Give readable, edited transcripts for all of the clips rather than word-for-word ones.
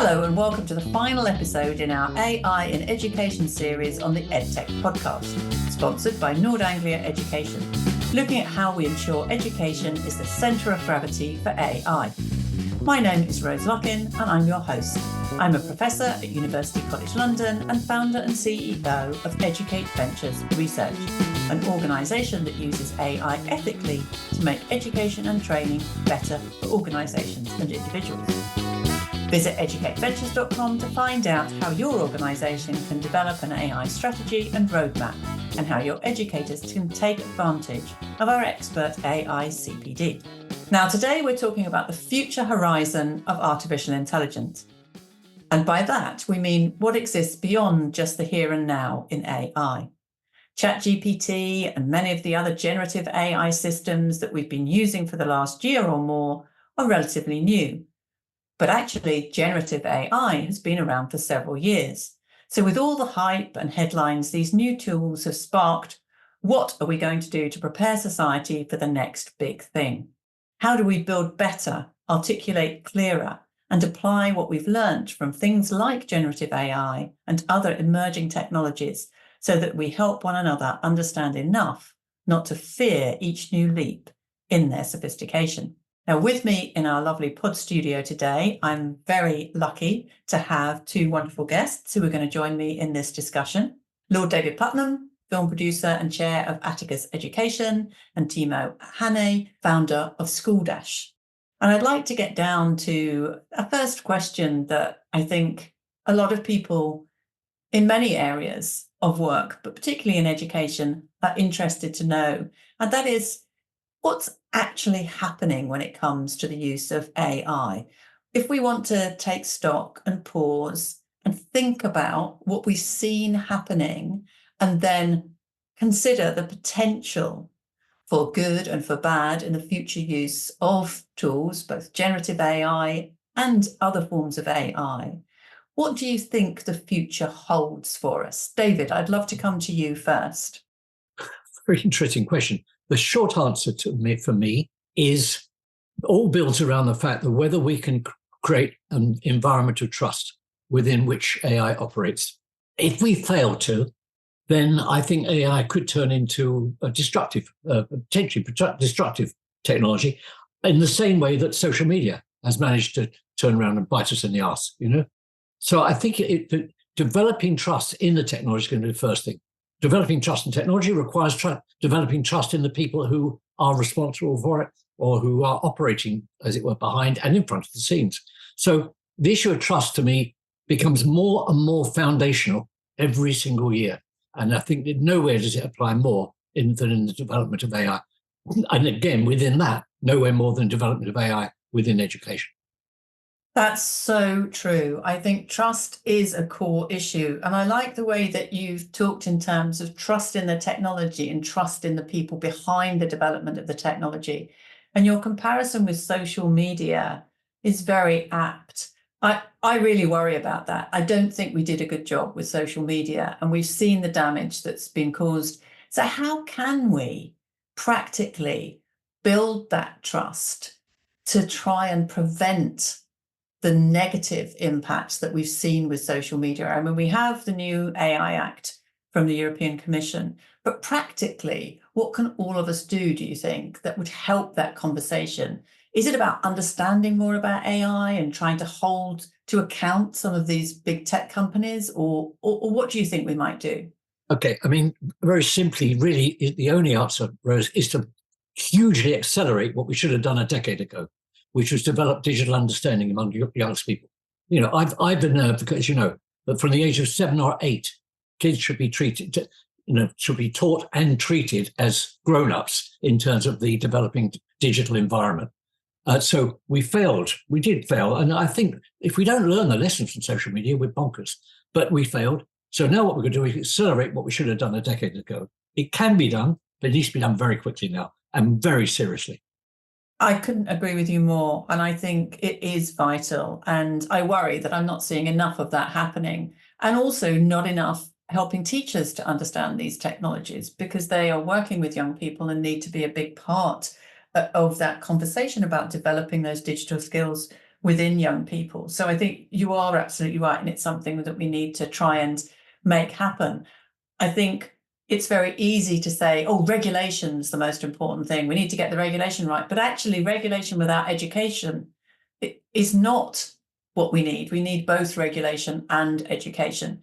Hello and welcome to the final episode in our AI in Education series on the EdTech podcast, sponsored by Nord Anglia Education, looking at how we ensure education is the centre of gravity for AI. My name is Rose Lockin and I'm your host. I'm a professor at University College London and founder and CEO of Educate Ventures Research, an organisation that uses AI ethically to make education and training better for organisations and individuals. Visit educateventures.com to find out how your organisation can develop an AI strategy and roadmap, and how your educators can take advantage of our expert AI CPD. Now, today we're talking about the future horizon of artificial intelligence. And by that, we mean what exists beyond just the here and now in AI. ChatGPT and many of the other generative AI systems that we've been using for the last year or more are relatively new. But actually, generative AI has been around for several years. So with all the hype and headlines these new tools have sparked, what are we going to do to prepare society for the next big thing? How do we build better, articulate clearer, and apply what we've learned from things like generative AI and other emerging technologies so that we help one another understand enough not to fear each new leap in their sophistication? Now, with me in our lovely pod studio today, I'm very lucky to have two wonderful guests who are going to join me in this discussion. Lord David Puttnam, film producer and chair of Atticus Education, and Timo, Hannay, founder of SchoolDash. And I'd like to get down to a first question that I think a lot of people in many areas of work, but particularly in education, are interested to know. And that is, what's actually happening when it comes to the use of AI? If we want to take stock and pause and think about what we've seen happening and then consider the potential for good and for bad in the future use of tools, both generative AI and other forms of AI, what do you think the future holds for us? David, I'd love to come to you first. Very interesting question. The short answer for me is all built around the fact that whether we can create an environment of trust within which AI operates. If we fail to, then I think AI could turn into a potentially destructive technology in the same way that social media has managed to turn around and bite us in the arse, So I think developing trust in the technology is going to be the first thing. Developing trust in technology requires developing trust in the people who are responsible for it or who are operating, as it were, behind and in front of the scenes. So the issue of trust, to me, becomes more and more foundational every single year. And I think that nowhere does it apply more than in the development of AI. And again, within that, nowhere more than development of AI within education. That's so true. I think trust is a core issue. And I like the way that you've talked in terms of trust in the technology and trust in the people behind the development of the technology. And your comparison with social media is very apt. I really worry about that. I don't think we did a good job with social media, and we've seen the damage that's been caused. So how can we practically build that trust to try and prevent the negative impacts that we've seen with social media? I mean, we have the new AI Act from the European Commission, but practically, what can all of us do you think, that would help that conversation? Is it about understanding more about AI and trying to hold to account some of these big tech companies, or what do you think we might do? Okay, I mean, very simply, really, the only answer, Rose, is to hugely accelerate what we should have done a decade ago, which was develop digital understanding among young people. I've been an advocate, as you know, that from the age of 7 or 8, kids should be should be taught and treated as grown-ups in terms of the developing digital environment. So we failed. We did fail. And I think if we don't learn the lessons from social media, we're bonkers. But we failed. So now what we're going to do is accelerate what we should have done a decade ago. It can be done, but it needs to be done very quickly now and very seriously. I couldn't agree with you more. And I think it is vital. And I worry that I'm not seeing enough of that happening, and also not enough helping teachers to understand these technologies, because they are working with young people and need to be a big part of that conversation about developing those digital skills within young people. So I think you are absolutely right, and it's something that we need to try and make happen. I think it's very easy to say, oh, regulation's the most important thing. We need to get the regulation right. But actually, regulation without education is not what we need. We need both regulation and education.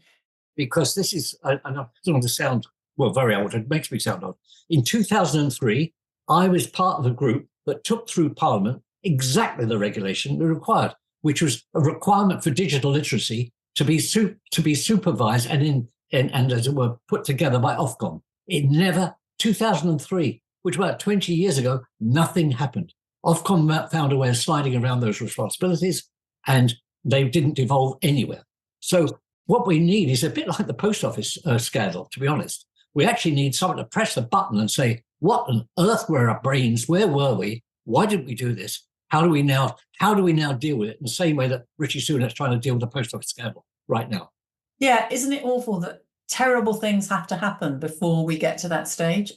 Because this is, and I don't want to sound, well, very old, it makes me sound old. In 2003, I was part of a group that took through Parliament exactly the regulation we required, which was a requirement for digital literacy to be supervised and as it were, put together by Ofcom. It never, 2003, which about 20 years ago, nothing happened. Ofcom found a way of sliding around those responsibilities, and they didn't devolve anywhere. So what we need is a bit like the post office scandal, to be honest. We actually need someone to press the button and say, what on earth were our brains? Where were we? Why didn't we do this? How do we now deal with it in the same way that Rishi Sunak's trying to deal with the post office scandal right now? Yeah, isn't it awful that terrible things have to happen before we get to that stage?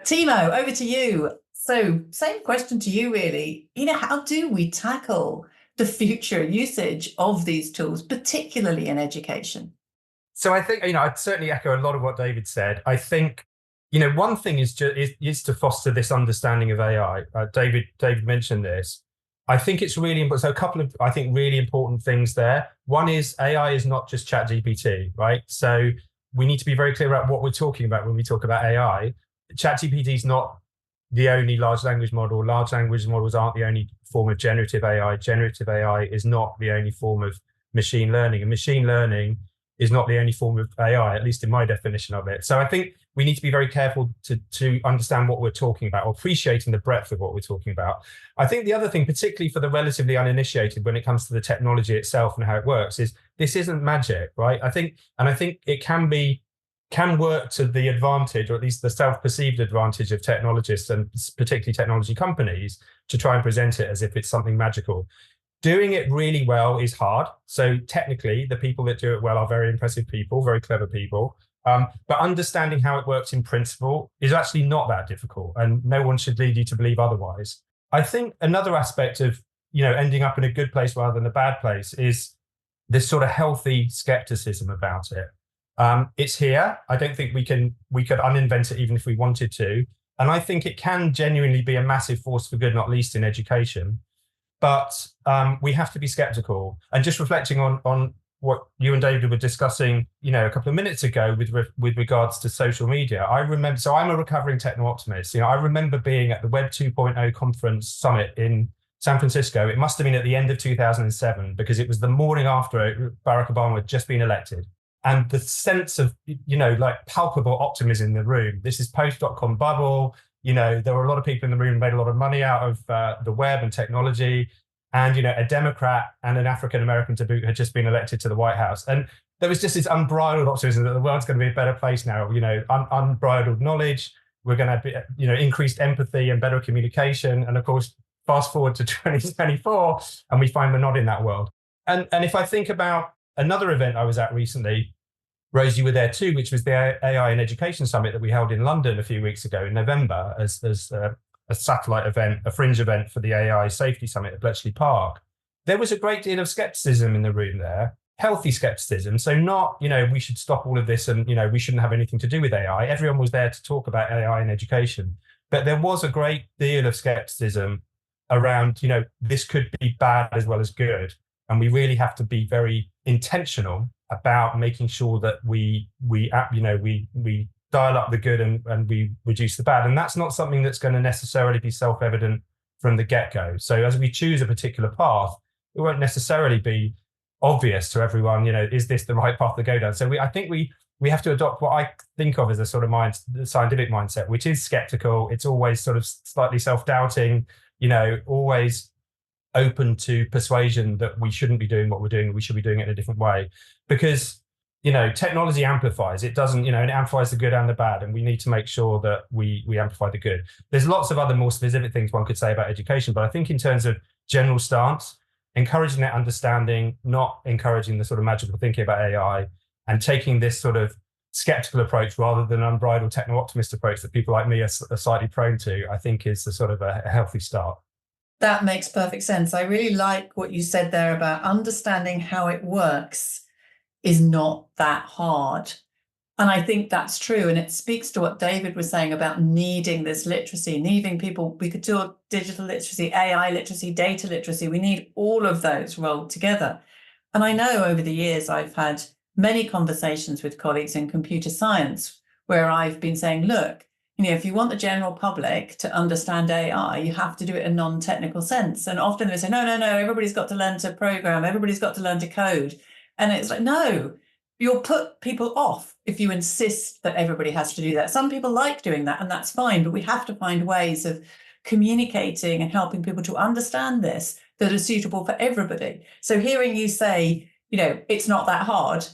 Timo, over to you. So same question to you, really. How do we tackle the future usage of these tools, particularly in education? So I think, I'd certainly echo a lot of what David said. I think, one thing is to foster this understanding of AI. David mentioned this. I think it's really important. So a couple of, I think, really important things there. One is AI is not just ChatGPT, right? So we need to be very clear about what we're talking about when we talk about AI. ChatGPT is not the only large language model. Large language models aren't the only form of generative AI. Generative AI is not the only form of machine learning. And machine learning is not the only form of AI, at least in my definition of it. So I think we need to be very careful to understand what we're talking about, or appreciating the breadth of what we're talking about. I think the other thing, particularly for the relatively uninitiated when it comes to the technology itself and how it works, is this isn't magic, right? I think it can work to the advantage, or at least the self-perceived advantage, of technologists and particularly technology companies to try and present it as if it's something magical. Doing it really well is hard. So technically, the people that do it well are very impressive people, very clever people. But understanding how it works in principle is actually not that difficult, and no one should lead you to believe otherwise. I think another aspect of ending up in a good place rather than a bad place is this sort of healthy skepticism about it. It's here. I don't think we could uninvent it even if we wanted to. And I think it can genuinely be a massive force for good, not least in education. But we have to be skeptical. And just reflecting on what you and David were discussing, a couple of minutes ago with regards to social media, I remember. So I'm a recovering techno-optimist. I remember being at the Web 2.0 conference summit in San Francisco. It must have been at the end of 2007, because it was the morning after Barack Obama had just been elected. And the sense of, palpable optimism in the room. This is post.com bubble. There were a lot of people in the room who made a lot of money out of the web and technology. And, a Democrat and an African-American to boot had just been elected to the White House. And there was just this unbridled optimism that the world's going to be a better place now, unbridled knowledge. We're going to be, increased empathy and better communication. And of course, fast forward to 2024, and we find we're not in that world. And if I think about another event I was at recently, Rose, you were there too, which was the AI in Education Summit that we held in London a few weeks ago in November as a satellite event, a fringe event for the AI Safety Summit at Bletchley Park. There was a great deal of skepticism in the room there, healthy skepticism. So not, we should stop all of this and, we shouldn't have anything to do with AI. Everyone was there to talk about AI in education. But there was a great deal of skepticism around, this could be bad as well as good. And we really have to be very intentional about making sure that we dial up the good and we reduce the bad. And that's not something that's going to necessarily be self-evident from the get-go. So as we choose a particular path, it won't necessarily be obvious to everyone, is this the right path to go down? So I think we have to adopt what I think of as a sort of scientific mindset, which is skeptical. It's always sort of slightly self-doubting, always open to persuasion that we shouldn't be doing what we're doing, we should be doing it in a different way. Because, technology amplifies. It doesn't, it amplifies the good and the bad, and we need to make sure that we amplify the good. There's lots of other more specific things one could say about education, but I think in terms of general stance, encouraging that understanding, not encouraging the sort of magical thinking about AI, and taking this sort of skeptical approach rather than unbridled techno-optimist approach that people like me are slightly prone to, I think is the sort of a healthy start. That makes perfect sense. I really like what you said there about understanding how it works is not that hard. And I think that's true. And it speaks to what David was saying about needing this literacy, needing people. We could do digital literacy, AI literacy, data literacy. We need all of those rolled together. And I know over the years, I've had many conversations with colleagues in computer science where I've been saying, look, if you want the general public to understand AI, you have to do it in a non-technical sense. And often they say, no, everybody's got to learn to program, everybody's got to learn to code. And it's like, no, you'll put people off if you insist that everybody has to do that. Some people like doing that, and that's fine, but we have to find ways of communicating and helping people to understand this that are suitable for everybody. So hearing you say, it's not that hard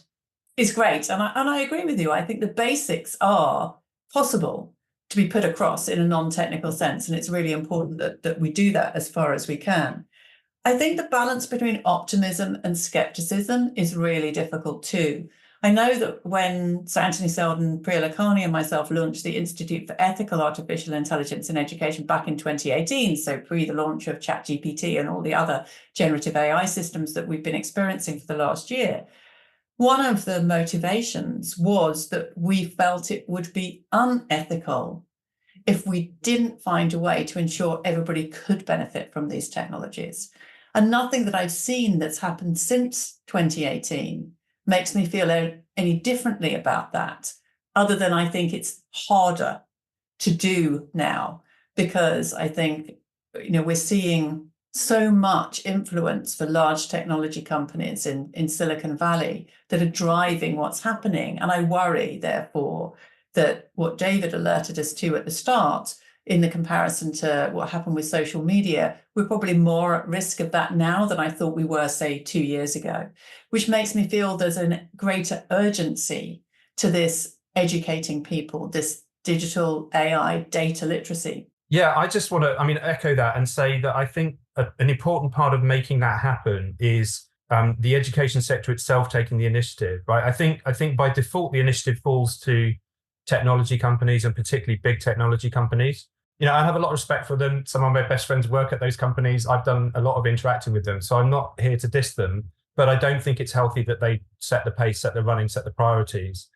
is great. And I agree with you. I think the basics are possible to be put across in a non-technical sense. And it's really important that we do that as far as we can. I think the balance between optimism and skepticism is really difficult too. I know that when Sir Anthony Seldon, Priya Lakhani and myself launched the Institute for Ethical Artificial Intelligence in Education back in 2018, so pre the launch of ChatGPT and all the other generative AI systems that we've been experiencing for the last year, one of the motivations was that we felt it would be unethical if we didn't find a way to ensure everybody could benefit from these technologies. And nothing that I've seen that's happened since 2018 makes me feel any differently about that, other than I think it's harder to do now, because I think, we're seeing so much influence for large technology companies in Silicon Valley that are driving what's happening. And I worry, therefore, that what David alerted us to at the start, in the comparison to what happened with social media, we're probably more at risk of that now than I thought we were, say, 2 years ago, which makes me feel there's a greater urgency to this educating people, this digital AI data literacy. Yeah, I just want to, echo that and say that I think an important part of making that happen is the education sector itself taking the initiative, right? I think by default, the initiative falls to technology companies, and particularly big technology companies. I have a lot of respect for them. Some of my best friends work at those companies. I've done a lot of interacting with them. So I'm not here to diss them, but I don't think it's healthy that they set the pace, set the running, set the priorities.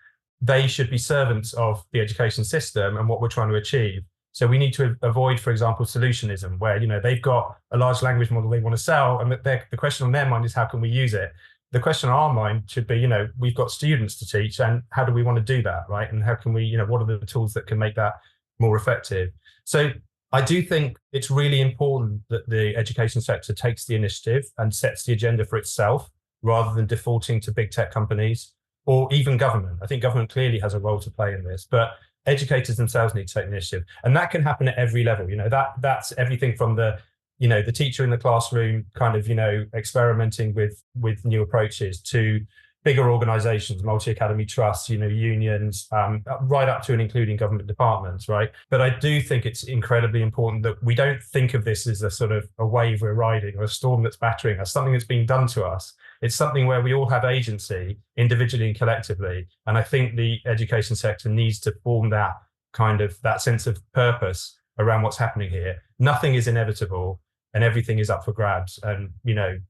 They should be servants of the education system and what we're trying to achieve. So we need to avoid, for example, solutionism, where, they've got a large language model they want to sell, and the question on their mind is, how can we use it? The question on our mind should be, we've got students to teach, and how do we want to do that, right? And how can we, what are the tools that can make that more effective? So I do think it's really important that the education sector takes the initiative and sets the agenda for itself, rather than defaulting to big tech companies or even government. I think government clearly has a role to play in this, but educators themselves need to take the initiative. And that can happen at every level. That's everything from the teacher in the classroom kind of, experimenting with new approaches, to bigger organizations, multi-academy trusts, unions, right up to and including government departments, right? But I do think it's incredibly important that we don't think of this as a sort of a wave we're riding or a storm that's battering us, something that's being done to us. It's something where we all have agency, individually and collectively. And I think the education sector needs to form that sense of purpose around what's happening here. Nothing is inevitable, and everything is up for grabs. And,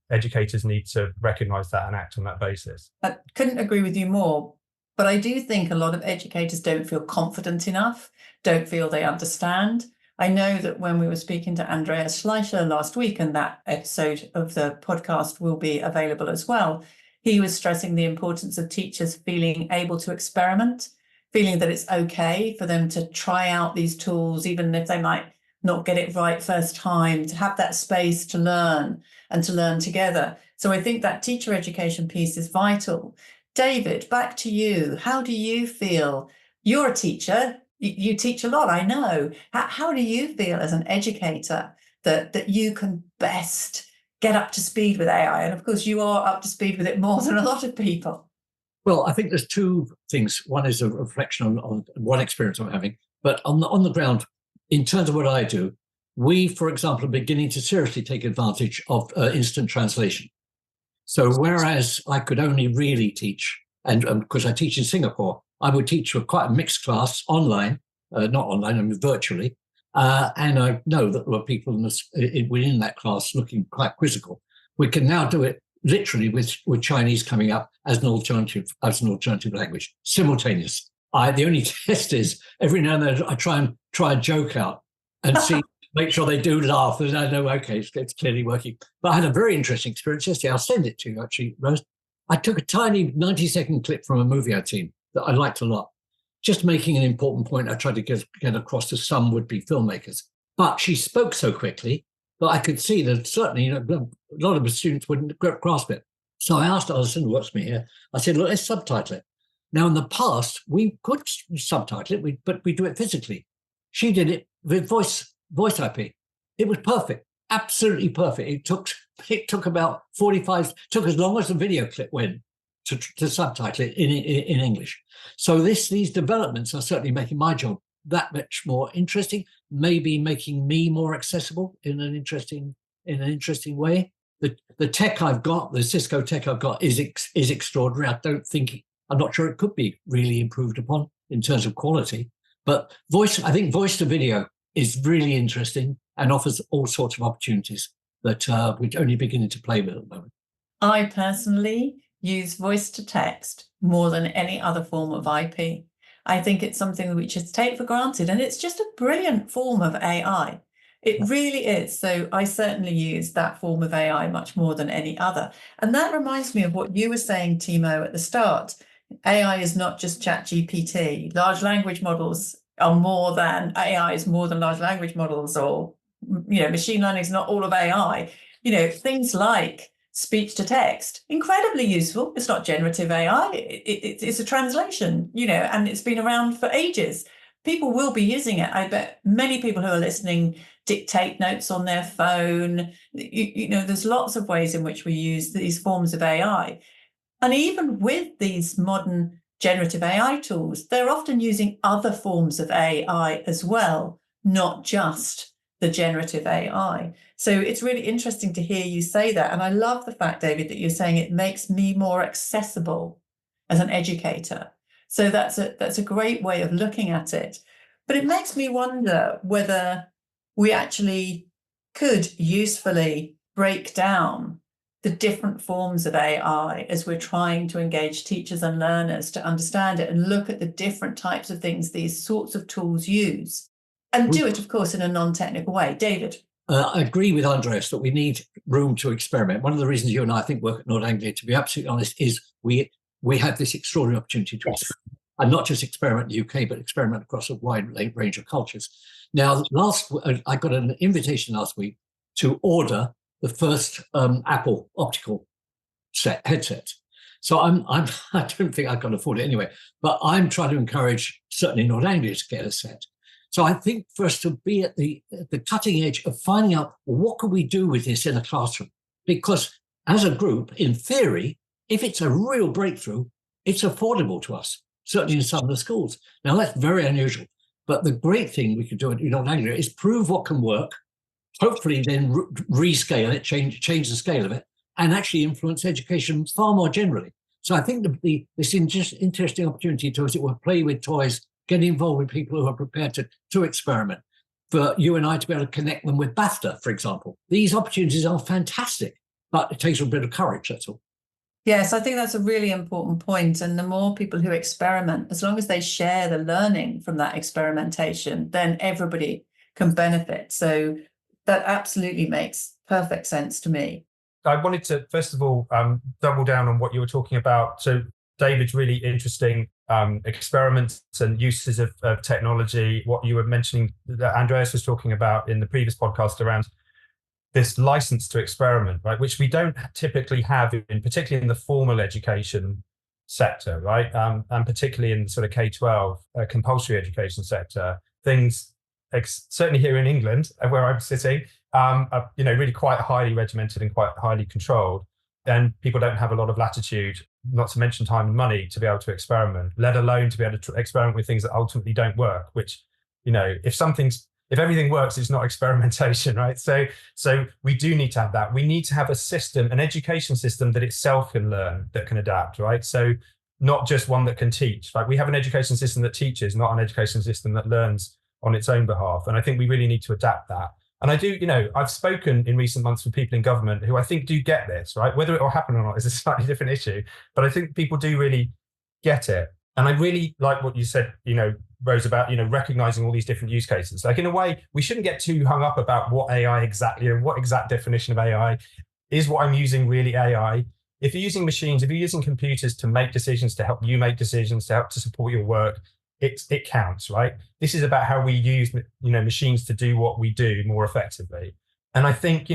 educators need to recognize that and act on that basis. I couldn't agree with you more, but I do think a lot of educators don't feel confident enough, don't feel they understand. I know that when we were speaking to Andreas Schleicher last week, and that episode of the podcast will be available as well, he was stressing the importance of teachers feeling able to experiment, feeling that it's okay for them to try out these tools, even if they might not get it right first time, to have that space to learn and to learn together. So I think that teacher education piece is vital. David, back to you. How do you feel? You're a teacher. You teach a lot, I know. How do you feel as an educator that you can best get up to speed with AI? And of course, you are up to speed with it more than a lot of people. Well, I think there's two things. One is a reflection on one experience I'm having, but on the ground, in terms of what I do, we, for example, are beginning to seriously take advantage of instant translation. So whereas I could only really teach, and because I teach in Singapore, I would teach quite a mixed class online, not online, I mean virtually. And I know that there were people within that class looking quite quizzical. We can now do it literally with Chinese coming up as an alternative language, simultaneous. The only test is every now and then I try a joke out and make sure they do laugh, and I know, okay, it's clearly working. But I had a very interesting experience yesterday. I'll send it to you, actually, Rose. I took a tiny 90-second clip from a movie I'd seen that I liked a lot, just making an important point I tried to get across to some would-be filmmakers. But she spoke so quickly that I could see that certainly a lot of the students wouldn't grasp it. So I asked Alison, who works with me here, I said, look, let's subtitle it. Now, in the past, we could subtitle it, but we do it physically. She did it with voice IP. It was perfect, absolutely perfect. It took about 45, took as long as the video clip went to subtitle it in English. So these developments are certainly making my job that much more interesting, maybe making me more accessible in an interesting way. The tech I've got, the Cisco tech I've got is extraordinary. I'm not sure it could be really improved upon in terms of quality, but I think voice to video is really interesting and offers all sorts of opportunities that we're only beginning to play with at the moment. I personally use voice to text more than any other form of IP. I think it's something we just take for granted, and it's just a brilliant form of AI. It really is. So I certainly use that form of AI much more than any other. And that reminds me of what you were saying, Timo, at the start. AI is not just ChatGPT. Large language models are more than AI is more than large language models, or machine learning is not all of AI. Things like speech to text, incredibly useful. It's not generative AI. It's a translation, and it's been around for ages. People will be using it. I bet many people who are listening dictate notes on their phone. There's lots of ways in which we use these forms of AI. And even with these modern generative AI tools, they're often using other forms of AI as well, not just the generative AI. So it's really interesting to hear you say that. And I love the fact, David, that you're saying it makes me more accessible as an educator. So that's a great way of looking at it. But it makes me wonder whether we actually could usefully break down the different forms of AI as we're trying to engage teachers and learners to understand it and look at the different types of things these sorts of tools use, and do it, of course, in a non-technical way. David? I agree with Andreas that we need room to experiment. One of the reasons you and I think work at Nord Anglia, to be absolutely honest, is we have this extraordinary opportunity to experiment, and not just experiment in the UK, but experiment across a wide range of cultures. Now, I got an invitation last week to order the first Apple optical headset. So I don't think I can afford it anyway, but I'm trying to encourage certainly Nord Anglia to get a set. So I think for us to be at the cutting edge of finding out what can we do with this in a classroom, because as a group, in theory, if it's a real breakthrough, it's affordable to us, certainly in some of the schools. Now that's very unusual, but the great thing we could do at Nord Anglia is prove what can work, hopefully then rescale it, change the scale of it, and actually influence education far more generally. So I think this interesting opportunity to, as it were, play with toys, get involved with people who are prepared to experiment, for you and I to be able to connect them with BAFTA, for example. These opportunities are fantastic, but it takes a bit of courage, that's all. Yes, I think that's a really important point. And the more people who experiment, as long as they share the learning from that experimentation, then everybody can benefit. So that absolutely makes perfect sense to me. I wanted to, first of all, double down on what you were talking about. So David's really interesting experiments and uses of technology. What you were mentioning that Andreas was talking about in the previous podcast around this license to experiment, right, which we don't typically have particularly in the formal education sector, right, and particularly in the sort of K-12 compulsory education sector. Things certainly here in England, where I'm sitting, are really quite highly regimented and quite highly controlled. Then people don't have a lot of latitude, not to mention time and money, to be able to experiment, let alone to be able to experiment with things that ultimately don't work, which, if everything works, it's not experimentation, right? So we do need to have that. We need to have a system, an education system that itself can learn, that can adapt, right? So not just one that can teach. Like we have an education system that teaches, not an education system that learns on its own behalf. And I think we really need to adapt that. And I do, I've spoken in recent months with people in government who I think do get this, right? Whether it will happen or not is a slightly different issue, but I think people do really get it. And I really like what you said, Rose, about, recognizing all these different use cases. Like, in a way, we shouldn't get too hung up about what AI exactly, what exact definition of AI is. What I'm using really AI? If you're using machines, if you're using computers to make decisions, to help you make decisions, to help to support your work, it counts, right? This is about how we use, machines to do what we do more effectively. And I think,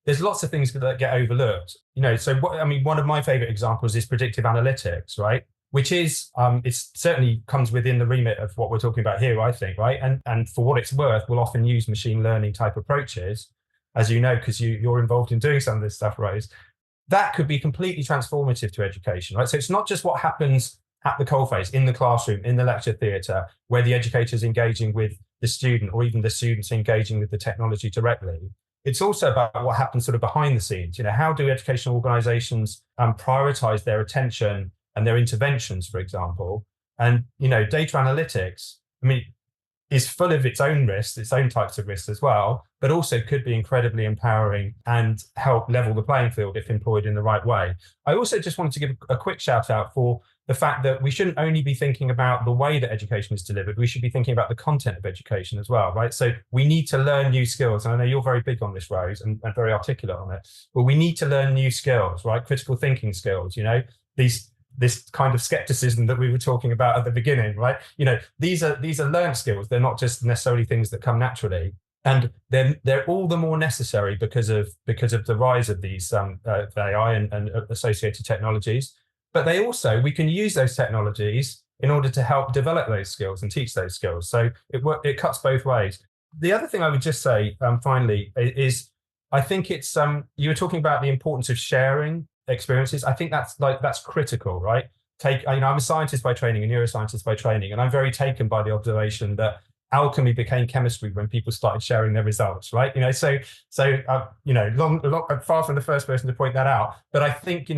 there's lots of things that get overlooked. One of my favorite examples is predictive analytics, right? Which is, it certainly comes within the remit of what we're talking about here, I think, right? And for what it's worth, we'll often use machine learning type approaches, as you know, because you're involved in doing some of this stuff, Rose. That could be completely transformative to education, right? So it's not just what happens at the coalface, in the classroom, in the lecture theatre, where the educator is engaging with the student, or even the students engaging with the technology directly. It's also about what happens sort of behind the scenes. How do educational organisations prioritise their attention and their interventions, for example? And, data analytics, is full of its own risks, its own types of risks as well, but also could be incredibly empowering and help level the playing field if employed in the right way. I also just wanted to give a quick shout out for the fact that we shouldn't only be thinking about the way that education is delivered, we should be thinking about the content of education as well, right? So we need to learn new skills. And I know you're very big on this, Rose, and very articulate on it, but we need to learn new skills, right? Critical thinking skills, this kind of skepticism that we were talking about at the beginning, right? These are learned skills. They're not just necessarily things that come naturally. And they're all the more necessary because of the rise of these AI and associated technologies. But we can use those technologies in order to help develop those skills and teach those skills. So it cuts both ways. The other thing I would just say, finally, is I think it's, you were talking about the importance of sharing experiences. I think that's critical, right? I'm a scientist by training, a neuroscientist by training, and I'm very taken by the observation that alchemy became chemistry when people started sharing their results, right? Far from the first person to point that out, but I think,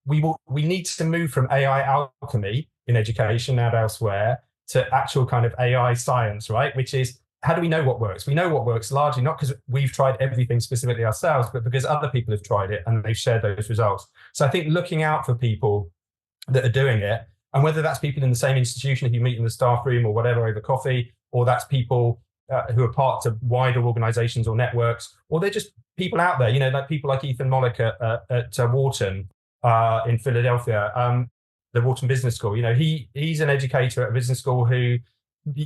we need to move from AI alchemy in education and elsewhere to actual kind of AI science, right? Which is, how do we know what works? We know what works largely not because we've tried everything specifically ourselves, but because other people have tried it and they've shared those results. So I think looking out for people that are doing it, and whether that's people in the same institution who you meet in the staff room or whatever over coffee, or that's people who are part of wider organizations or networks, or they're just people out there, like people like Ethan Mollick at Wharton in Philadelphia, the Wharton Business School. He's an educator at a business school who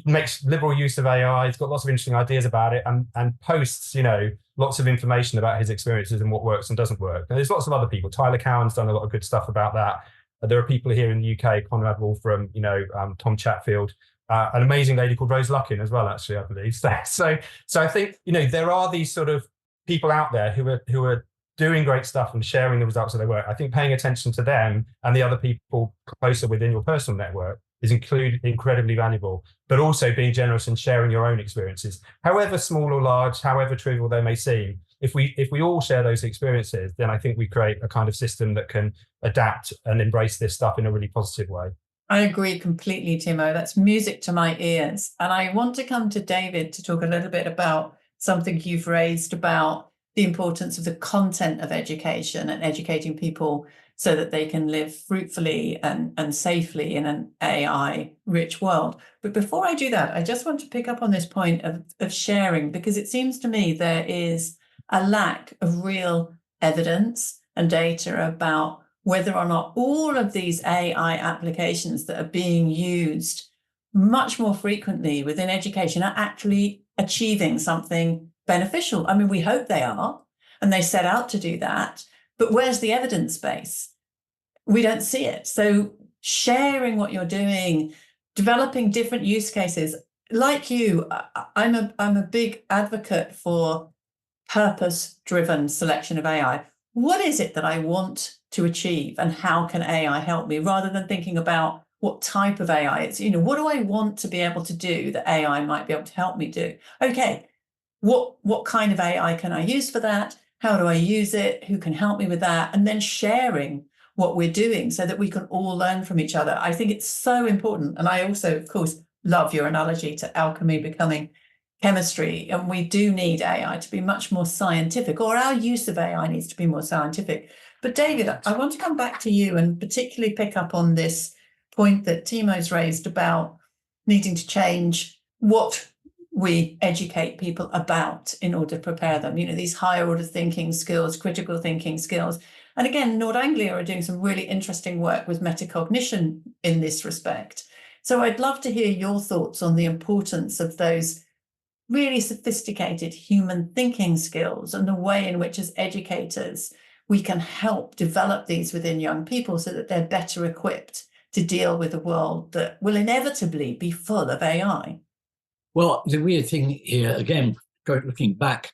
makes liberal use of AI. He's got lots of interesting ideas about it and posts, lots of information about his experiences and what works and doesn't work. And there's lots of other people. Tyler Cowen's done a lot of good stuff about that. There are people here in the UK, Conrad Wolfram, Tom Chatfield, an amazing lady called Rose Luckin as well, actually, I believe. So I think, there are these sort of people out there who are doing great stuff and sharing the results of their work. I think paying attention to them and the other people closer within your personal network is incredibly valuable, but also being generous and sharing your own experiences, however small or large, however trivial they may seem. If we all share those experiences, then I think we create a kind of system that can adapt and embrace this stuff in a really positive way. I agree completely, Timo. That's music to my ears. And I want to come to David to talk a little bit about something you've raised about the importance of the content of education and educating people so that they can live fruitfully and safely in an AI-rich world. But before I do that, I just want to pick up on this point of sharing, because it seems to me there is a lack of real evidence and data about whether or not all of these AI applications that are being used much more frequently within education are actually achieving something beneficial. We hope they are, and they set out to do that, but where's the evidence base? We don't see it. So sharing what you're doing, developing different use cases, like you, I'm a big advocate for purpose-driven selection of AI. What is it that I want to achieve, and how can AI help me, rather than thinking about what type of AI it's, what do I want to be able to do that AI might be able to help me do? Okay, what kind of AI can I use for that? How do I use it? Who can help me with that? And then sharing what we're doing so that we can all learn from each other. I think it's so important. And I also, of course, love your analogy to alchemy becoming chemistry, and we do need AI to be much more scientific, or our use of AI needs to be more scientific. But David, I want to come back to you and particularly pick up on this point that Timo's raised about needing to change what we educate people about in order to prepare them, these higher order thinking skills, critical thinking skills. And again, Nord Anglia are doing some really interesting work with metacognition in this respect. So I'd love to hear your thoughts on the importance of those really sophisticated human thinking skills and the way in which, as educators, we can help develop these within young people so that they're better equipped to deal with a world that will inevitably be full of AI. Well, the weird thing here, again, looking back,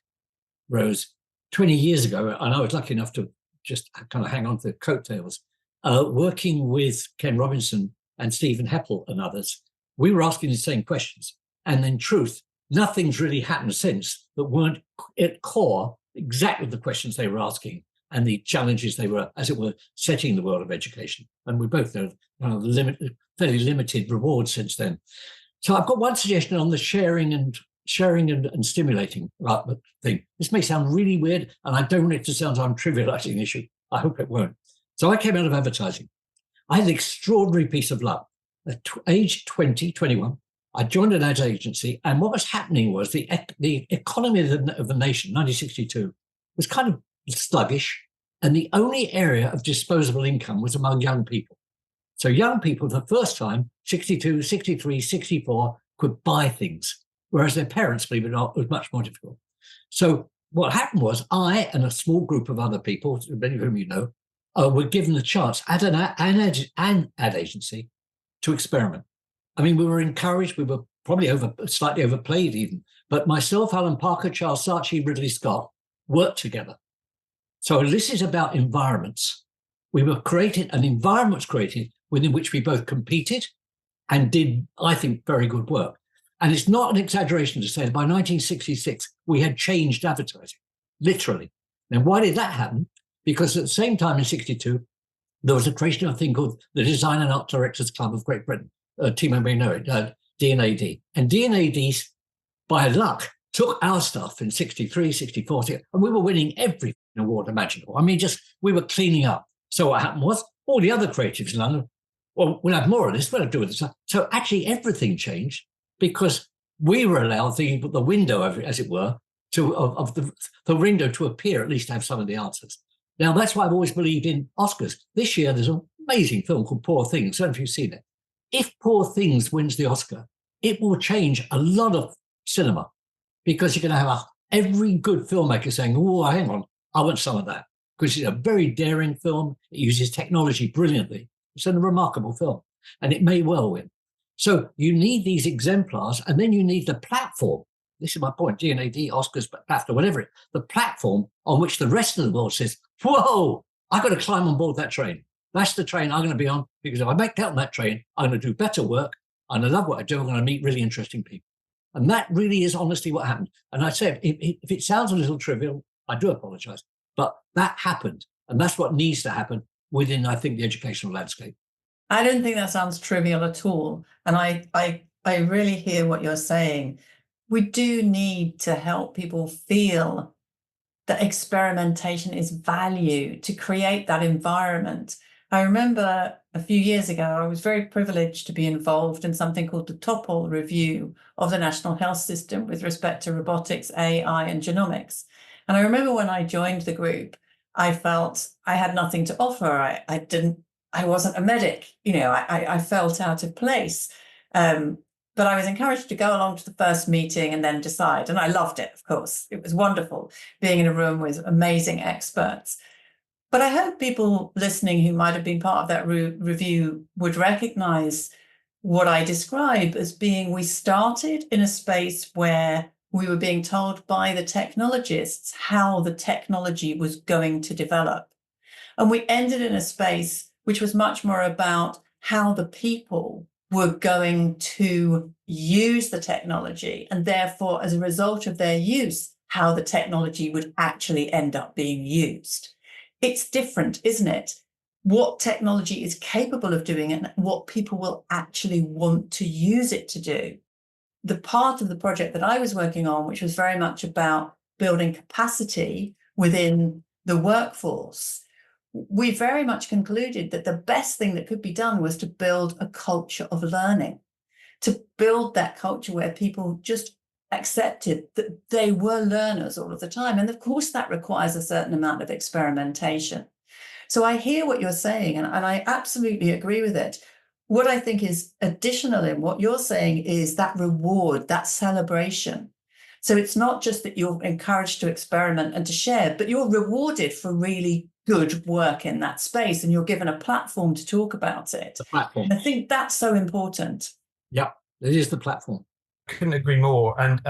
Rose, 20 years ago, and I was lucky enough to just kind of hang on to the coattails, working with Ken Robinson and Stephen Heppel and others, we were asking the same questions. And in truth, nothing's really happened since that weren't at core exactly the questions they were asking and the challenges they were, as it were, setting the world of education. And we both know fairly limited rewards since then. So I've got one suggestion on the sharing and stimulating thing. This may sound really weird, and I don't want it to sound like I'm trivializing the issue. I hope it won't. So I came out of advertising. I had an extraordinary piece of luck. At age 20, 21, I joined an ad agency, and what was happening was the economy of the nation, 1962, was kind of sluggish, and the only area of disposable income was among young people. So young people, for the first time, 62, 63, 64, could buy things, whereas their parents, believe it or not, was much more difficult. So what happened was I and a small group of other people, many of whom you know, were given the chance at an ad agency to experiment. I mean, we were encouraged, we were probably slightly overplayed even, but myself, Alan Parker, Charles Saatchi, Ridley Scott worked together. So this is about environments. We were created, an environment was created within which we both competed and did, I think, very good work. And it's not an exaggeration to say that by 1966, we had changed advertising, literally. Now, why did that happen? Because at the same time in 62, there was a creation of a thing called the Design and Art Directors Club of Great Britain. Timo may know it, D&AD. And D&AD, by luck, took our stuff in 63, 64, and we were winning every award imaginable. I mean, we were cleaning up. So what happened was all the other creatives in London, well, we'll have more of this, we'll do with this. So actually everything changed because we were allowed the window, as it were, the window to appear, at least to have some of the answers. Now, that's why I've always believed in Oscars. This year, there's an amazing film called Poor Things. I don't know if you've seen it. If Poor Things wins the Oscar, it will change a lot of cinema because you're going to have every good filmmaker saying, oh, hang on, I want some of that. Because it's a very daring film. It uses technology brilliantly. It's a remarkable film, and it may well win. So you need these exemplars, and then you need the platform. This is my point, D&AD, Oscars, BAFTA, whatever, the platform on which the rest of the world says, whoa, I've got to climb on board that train. That's the train I'm going to be on, because if I make out on that train, I'm going to do better work. I'm going to love what I do. I'm going to meet really interesting people. And that really is honestly what happened. And I say, if it sounds a little trivial, I do apologize. But that happened. And that's what needs to happen within, I think, the educational landscape. I don't think that sounds trivial at all. And I really hear what you're saying. We do need to help people feel that experimentation is value, to create that environment. I remember a few years ago, I was very privileged to be involved in something called the Topol review of the National Health System with respect to robotics, AI, and genomics. And I remember when I joined the group, I felt I had nothing to offer. I wasn't a medic, I felt out of place. But I was encouraged to go along to the first meeting and then decide. And I loved it, of course. It was wonderful being in a room with amazing experts. But I hope people listening who might have been part of that review would recognize what I describe as being, we started in a space where we were being told by the technologists how the technology was going to develop. And we ended in a space which was much more about how the people were going to use the technology, and therefore, as a result of their use, how the technology would actually end up being used. It's different, isn't it? What technology is capable of doing and what people will actually want to use it to do. the part of the project that I was working on, which was very much about building capacity within the workforce, we very much concluded that the best thing that could be done was to build a culture of learning, to build that culture where people just accepted that they were learners all of the time. And of course, that requires a certain amount of experimentation. So I hear what you're saying, and I absolutely agree with it. What I think is additional in what you're saying is that reward, that celebration. So it's not just that you're encouraged to experiment and to share, but you're rewarded for really good work in that space, and you're given a platform to talk about it. The platform. I think that's so important. Yeah, it is the platform. Couldn't agree more. And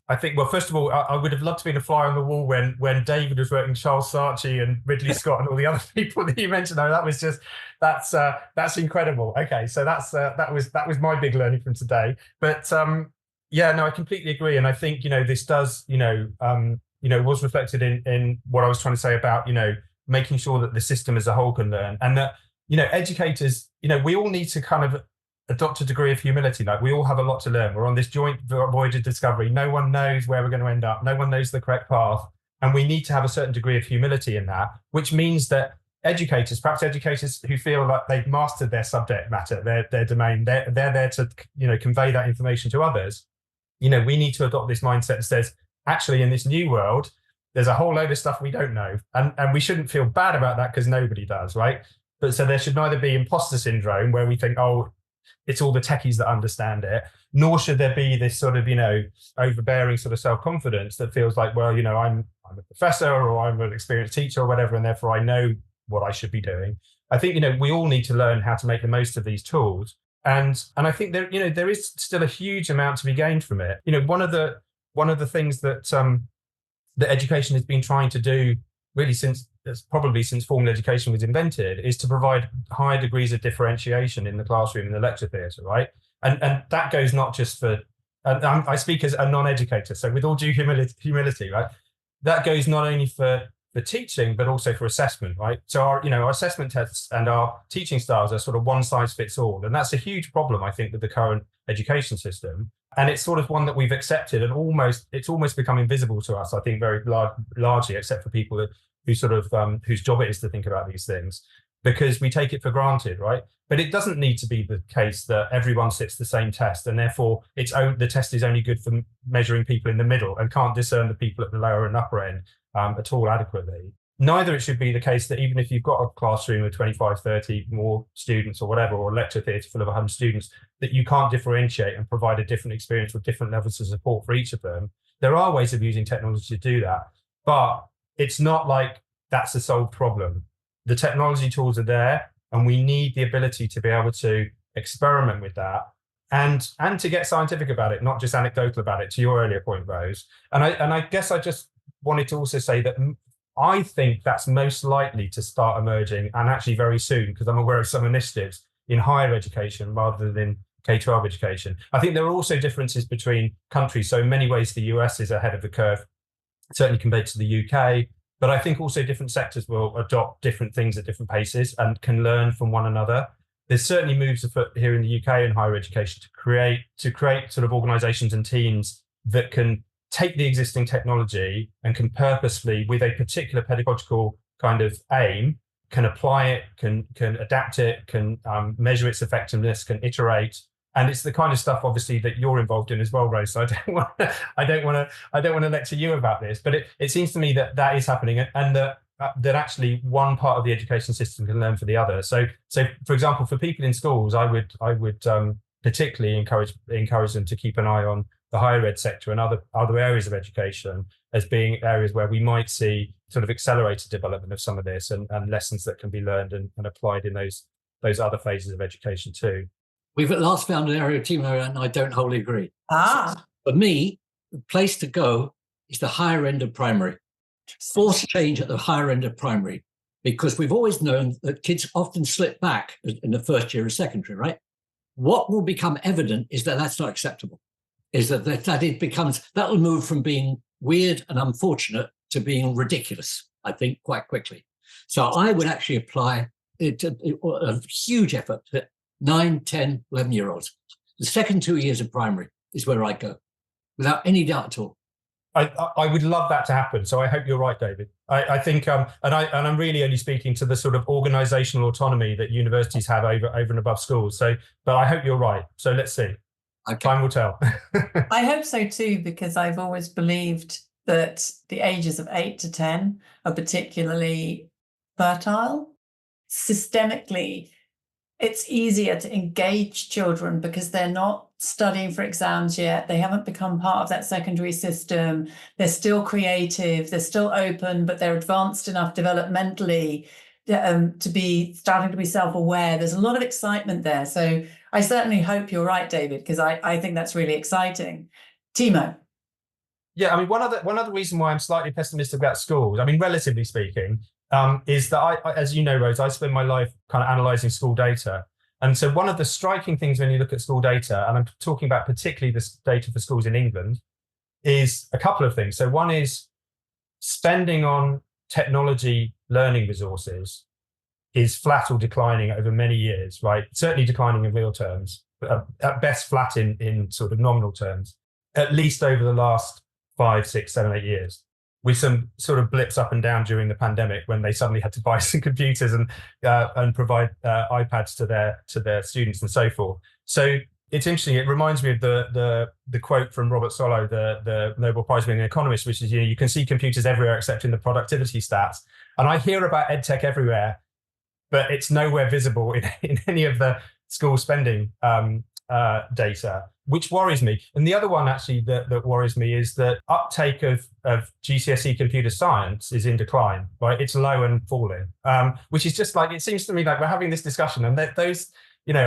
I think, well, first of all, I would have loved to be a fly on the wall when David was working, Charles Saatchi and Ridley Scott and all the other people that you mentioned. That was just, that's incredible. Okay, so that was my big learning from today. But yeah, no, I completely agree. And I think, this does, was reflected in what I was trying to say about, making sure that the system as a whole can learn, and that, educators, we all need to kind of adopt a degree of humility. Like, we all have a lot to learn. We're on this joint voyage of discovery. No one knows where we're going to end up. No one knows the correct path. And we need to have a certain degree of humility in that, which means that educators, perhaps educators who feel like they've mastered their subject matter, their domain, they're there to, convey that information to others. We need to adopt this mindset that says, actually, in this new world, there's a whole load of stuff we don't know. And we shouldn't feel bad about that, because nobody does, right? But so there should neither be imposter syndrome where we think, oh, it's all the techies that understand it, nor should there be this sort of, overbearing sort of self-confidence that feels like, well, I'm a professor, or I'm an experienced teacher or whatever, and therefore I know what I should be doing. I think, we all need to learn how to make the most of these tools. And I think there is still a huge amount to be gained from it. One of the things that that education has been trying to do really since formal education was invented is to provide high degrees of differentiation in the classroom, in the lecture theatre, right? And that goes not just for, and I speak as a non-educator, so with all due humility, right? That goes not only for teaching, but also for assessment, right? So our assessment tests and our teaching styles are sort of one size fits all. And that's a huge problem, I think, with the current education system. And it's sort of one that we've accepted, and it's almost become invisible to us, I think, very largely, except for people who sort of whose job it is to think about these things, because we take it for granted, right? But it doesn't need to be the case that everyone sits the same test, and therefore the test is only good for measuring people in the middle and can't discern the people at the lower and upper end at all adequately. Neither it should be the case that even if you've got a classroom of 25, 30 more students or whatever, or a lecture theatre full of 100 students, that you can't differentiate and provide a different experience with different levels of support for each of them. There are ways of using technology to do that, but it's not like that's a solved problem. The technology tools are there, and we need the ability to be able to experiment with that and to get scientific about it, not just anecdotal about it, to your earlier point, Rose. And I guess I just wanted to also say that I think that's most likely to start emerging, and actually very soon, because I'm aware of some initiatives in higher education rather than K-12 education. I think there are also differences between countries. So in many ways, the US is ahead of the curve, certainly compared to the UK. But I think also different sectors will adopt different things at different paces and can learn from one another. There's certainly moves afoot here in the UK in higher education to create sort of organisations and teams that can take the existing technology and can purposefully, with a particular pedagogical kind of aim, can apply it, can adapt it, can measure its effectiveness, can iterate. And it's the kind of stuff, obviously, that you're involved in as well, Rose. So I don't want to lecture you about this, but it seems to me that is happening, and that actually one part of the education system can learn for the other. So for example, for people in schools, I would particularly encourage them to keep an eye on the higher ed sector and other areas of education as being areas where we might see sort of accelerated development of some of this and lessons that can be learned and applied in those other phases of education too. We've at last found an area, Timo, and I don't wholly agree. So for me, the place to go is the higher end of primary. Force change at the higher end of primary, because we've always known that kids often slip back in the first year of secondary, right? What will become evident is that that's not acceptable. Is that it becomes, that will move from being weird and unfortunate to being ridiculous, I think, quite quickly. So I would actually apply a huge effort to 9, 10, 11-year-olds. The second 2 years of primary, is where I go, without any doubt at all. I would love that to happen. So I hope you're right, David. I think, and I'm really only speaking to the sort of organisational autonomy that universities have over and above schools. So, but I hope you're right. So let's see. Okay. Time will tell. I hope so too, because I've always believed that the ages of 8 to 10 are particularly fertile. Systemically, it's easier to engage children because they're not studying for exams yet. They haven't become part of that secondary system. They're still creative. They're still open, but they're advanced enough developmentally to be starting to be self-aware. There's a lot of excitement there. So I certainly hope you're right, David, because I think that's really exciting. Timo. Yeah, I mean, one other reason why I'm slightly pessimistic about schools, I mean, relatively speaking, is that I, as you know, Rose, I spend my life kind of analysing school data. And so one of the striking things when you look at school data, and I'm talking about particularly this data for schools in England, is a couple of things. So one is spending on technology learning resources is flat or declining over many years, right? Certainly declining in real terms, but at best flat in sort of nominal terms, at least over the last 5, 6, 7, 8 years, with some sort of blips up and down during the pandemic when they suddenly had to buy some computers and provide iPads to their students and so forth. So it's interesting. It reminds me of the quote from Robert Solow, the Nobel Prize-winning economist, which is, you can see computers everywhere except in the productivity stats. And I hear about EdTech everywhere, but it's nowhere visible in any of the school spending data, which worries me. And the other one actually that worries me is that uptake of GCSE computer science is in decline, right? It's low and falling, which is just like, it seems to me like we're having this discussion and those,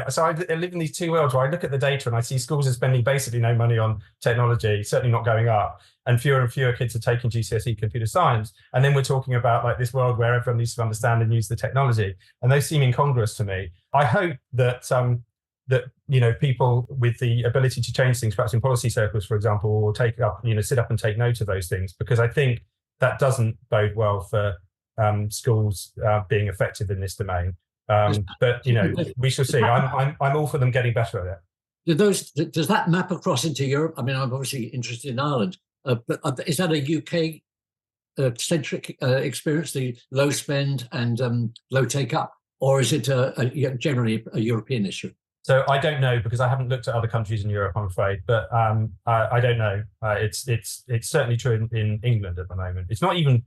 so I live in these two worlds where I look at the data and I see schools are spending basically no money on technology, certainly not going up, and fewer kids are taking GCSE computer science. And then we're talking about like this world where everyone needs to understand and use the technology. And those seem incongruous to me. I hope that people with the ability to change things, perhaps in policy circles, for example, will take up, sit up and take note of those things, because I think that doesn't bode well for schools being effective in this domain. But we shall see. I'm all for them getting better at it. Does that map across into Europe? I mean, I'm obviously interested in Ireland, but is that a UK centric experience, the low spend and low take up, or is it generally a European issue? So I don't know, because I haven't looked at other countries in Europe, I'm afraid. But I don't know. It's certainly true in England at the moment. It's not even,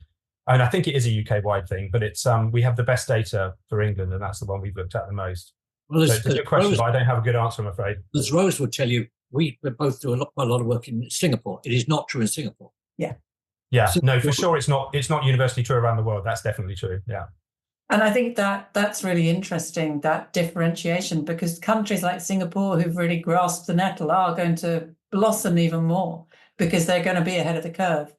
and I think it is a UK-wide thing, but it's we have the best data for England, and that's the one we've looked at the most. Well, so it's a good question, but I don't have a good answer, I'm afraid. As Rose would tell you, we both do quite a lot of work in Singapore. It is not true in Singapore. Yeah. Yeah, no, for sure, it's not universally true around the world. That's definitely true. Yeah. And I think that's really interesting, that differentiation, because countries like Singapore, who've really grasped the nettle, are going to blossom even more because they're going to be ahead of the curve.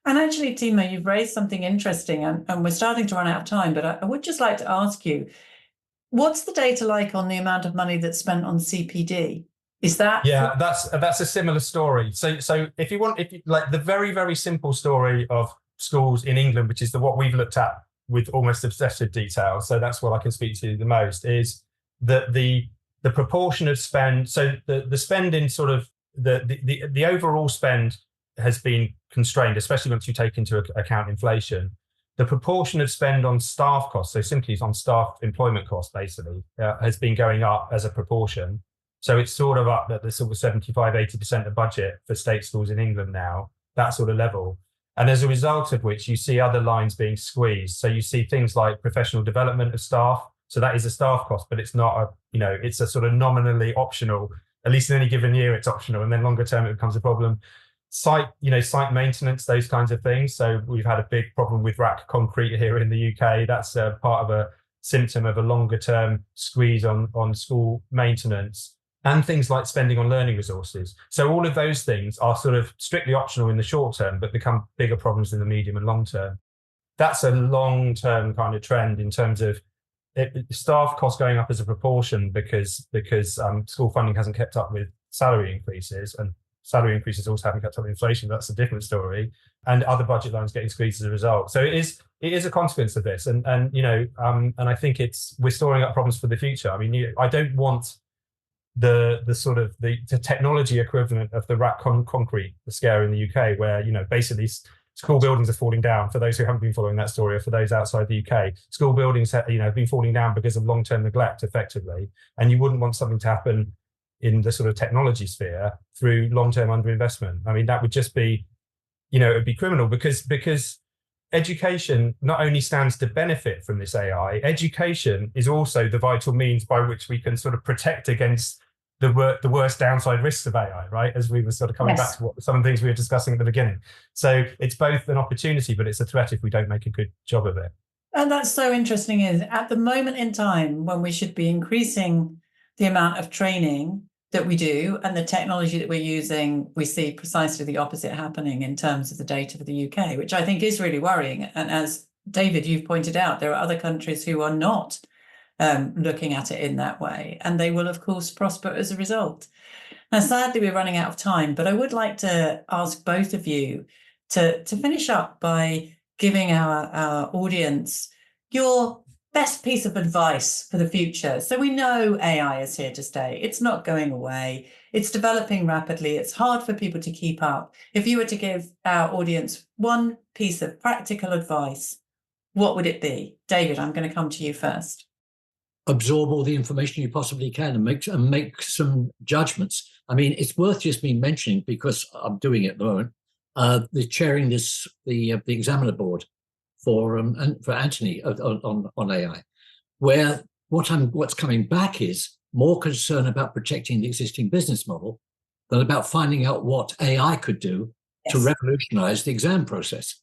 And actually, Timo, you've raised something interesting, and we're starting to run out of time, but I would just like to ask you, what's the data like on the amount of money that's spent on CPD? Is that? Yeah, that's a similar story. So if you like the very, very simple story of schools in England, which is what we've looked at with almost obsessive detail, so that's what I can speak to the most, is that the proportion of spend, so the spend in sort of the overall spend has been constrained, especially once you take into account inflation. The proportion of spend on staff costs, so simply on staff employment costs basically, has been going up as a proportion. So it's sort of up at the sort of 75-80% of budget for state schools in England now, that sort of level. And as a result of which, you see other lines being squeezed. So you see things like professional development of staff. So that is a staff cost, but it's not it's a sort of nominally optional, at least in any given year, it's optional. And then longer term, it becomes a problem. Site maintenance, those kinds of things. So we've had a big problem with rack concrete here in the UK. That's part of a symptom of a longer term squeeze on school maintenance. And things like spending on learning resources. So all of those things are sort of strictly optional in the short term, but become bigger problems in the medium and long term. That's a long-term kind of trend in terms of staff costs going up as a proportion because school funding hasn't kept up with salary increases, and salary increases also haven't kept up with inflation. That's a different story, and other budget lines getting squeezed as a result. So it is a consequence of this, and I think we're storing up problems for the future. I mean, I don't want the sort of the technology equivalent of the concrete scare in the UK, where basically school buildings are falling down. For those who haven't been following that story, or for those outside the UK, school buildings have been falling down because of long-term neglect, effectively. And you wouldn't want something to happen in the sort of technology sphere through long-term underinvestment. I mean, that would just be, it would be criminal, because education not only stands to benefit from this AI, education is also the vital means by which we can sort of protect against the worst downside risks of AI, right? As we were sort of coming back to some of the things we were discussing at the beginning. So it's both an opportunity, but it's a threat if we don't make a good job of it. And that's so interesting, is at the moment in time when we should be increasing the amount of training that we do and the technology that we're using, we see precisely the opposite happening in terms of the data for the UK, which I think is really worrying. And as David, you've pointed out, there are other countries who are not looking at it in that way, and they will, of course, prosper as a result. Now, sadly, we're running out of time, but I would like to ask both of you to finish up by giving our audience your best piece of advice for the future. So we know AI is here to stay. It's not going away. It's developing rapidly. It's hard for people to keep up. If you were to give our audience one piece of practical advice, what would it be? David, I'm going to come to you first. Absorb all the information you possibly can and make some judgments. I mean, it's worth just me mentioning, because I'm doing it at the moment, the chairing the examiner board for Anthony on AI, where what's coming back is more concern about protecting the existing business model than about finding out what AI could do to revolutionize the exam process.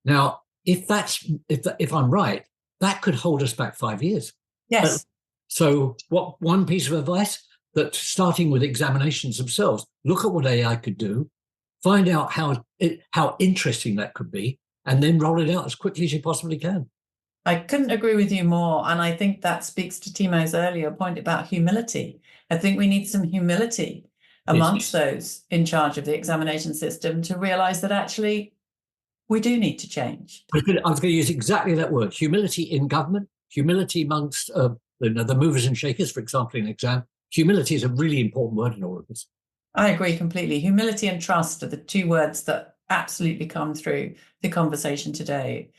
Now, if I'm right, that could hold us back 5 years. Yes. So what one piece of advice, that starting with examinations themselves, look at what AI could do, find out how interesting that could be, and then roll it out as quickly as you possibly can. I couldn't agree with you more. And I think that speaks to Timo's earlier point about humility. I think we need some humility amongst those in charge of the examination system to realize that actually we do need to change. I was going to use exactly that word: humility in government, humility amongst the movers and shakers, for example, in an exam. Humility is a really important word in all of this. I agree completely. Humility and trust are the two words that absolutely come through the conversation today.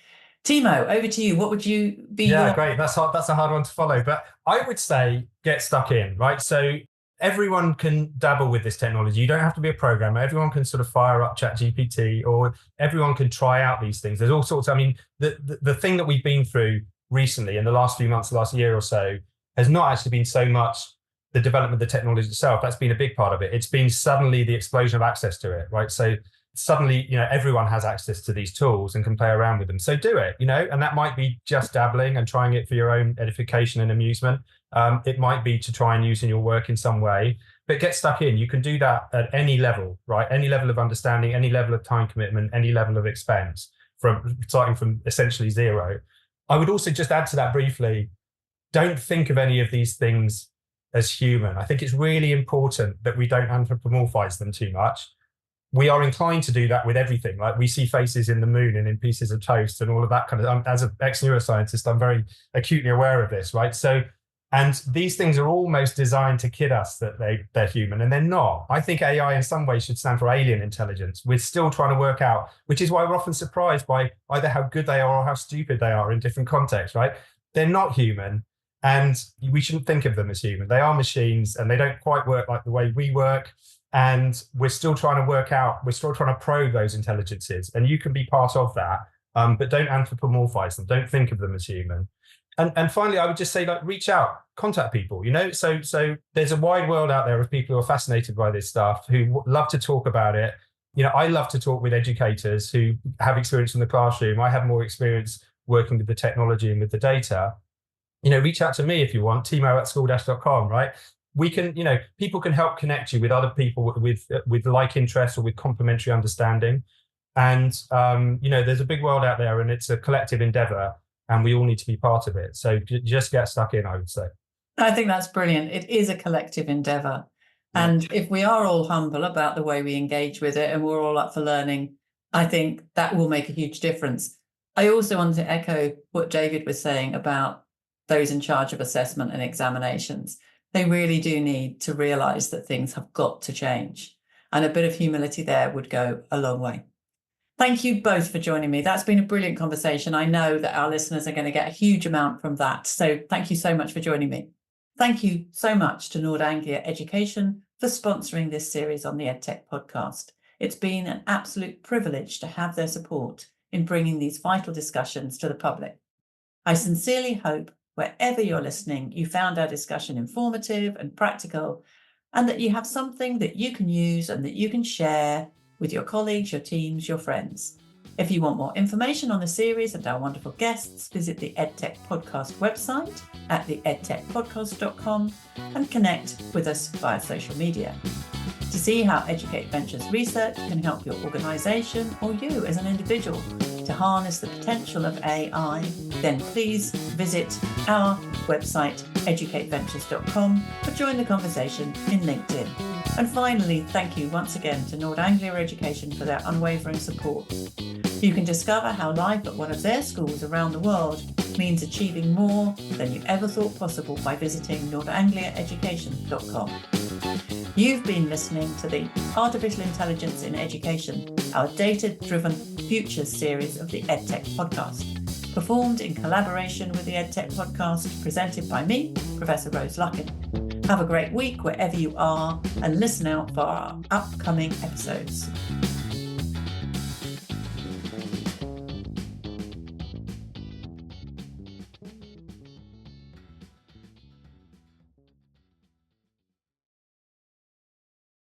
Timo, over to you. What would you be? Yeah, great. That's a hard one to follow, but I would say get stuck in, right? So everyone can dabble with this technology. You don't have to be a programmer. Everyone can sort of fire up ChatGPT, or everyone can try out these things. There's all sorts. I mean, the thing that we've been through recently in the last few months, the last year or so, has not actually been so much the development of the technology itself. That's been a big part of it. It's been suddenly the explosion of access to it, right? So suddenly, everyone has access to these tools and can play around with them. So do it, and that might be just dabbling and trying it for your own edification and amusement. It might be to try and use in your work in some way, but get stuck in. You can do that at any level, right? Any level of understanding, any level of time commitment, any level of expense, starting from essentially zero. I would also just add to that briefly, don't think of any of these things as human. I think it's really important that we don't anthropomorphize them too much. We are inclined to do that with everything. Like we see faces in the moon and in pieces of toast and all of that kind of. As an ex-neuroscientist, I'm very acutely aware of this, right? So, and these things are almost designed to kid us that they're human, and they're not. I think AI in some ways should stand for alien intelligence. We're still trying to work out, which is why we're often surprised by either how good they are or how stupid they are in different contexts, right? They're not human, and we shouldn't think of them as human. They are machines, and they don't quite work like the way we work. And we're still trying to probe those intelligences, and you can be part of that, but don't anthropomorphize them. Don't think of them as human. And finally, I would just say, reach out, contact people, so there's a wide world out there of people who are fascinated by this stuff, who love to talk about it. I love to talk with educators who have experience in the classroom. I have more experience working with the technology and with the data. Reach out to me if you want, Timo@SchoolDash.com, right? We can, people can help connect you with other people with like interests or with complementary understanding. And, there's a big world out there, and it's a collective endeavor, and we all need to be part of it. So just get stuck in, I would say. I think that's brilliant. It is a collective endeavor. And if we are all humble about the way we engage with it, and we're all up for learning, I think that will make a huge difference. I also want to echo what David was saying about those in charge of assessment and examinations. They really do need to realise that things have got to change. And a bit of humility there would go a long way. Thank you both for joining me. That's been a brilliant conversation. I know that our listeners are going to get a huge amount from that. So thank you so much for joining me. Thank you so much to Nord Anglia Education for sponsoring this series on the EdTech podcast. It's been an absolute privilege to have their support in bringing these vital discussions to the public. I sincerely hope wherever you're listening, you found our discussion informative and practical, and that you have something that you can use and that you can share with your colleagues, your teams, your friends. If you want more information on the series and our wonderful guests, visit the EdTech Podcast website at theedtechpodcast.com and connect with us via social media. To see how Educate Ventures research can help your organisation or you as an individual to harness the potential of AI, then please visit our website, educateventures.com, or join the conversation in LinkedIn. And finally, thank you once again to Nord Anglia Education for their unwavering support. You can discover how life at one of their schools around the world means achieving more than you ever thought possible by visiting nordangliaeducation.com. You've been listening to the Artificial Intelligence in Education, our data-driven futures series of the EdTech podcast, performed in collaboration with the EdTech podcast, presented by me, Professor Rose Luckin. Have a great week wherever you are, and listen out for our upcoming episodes.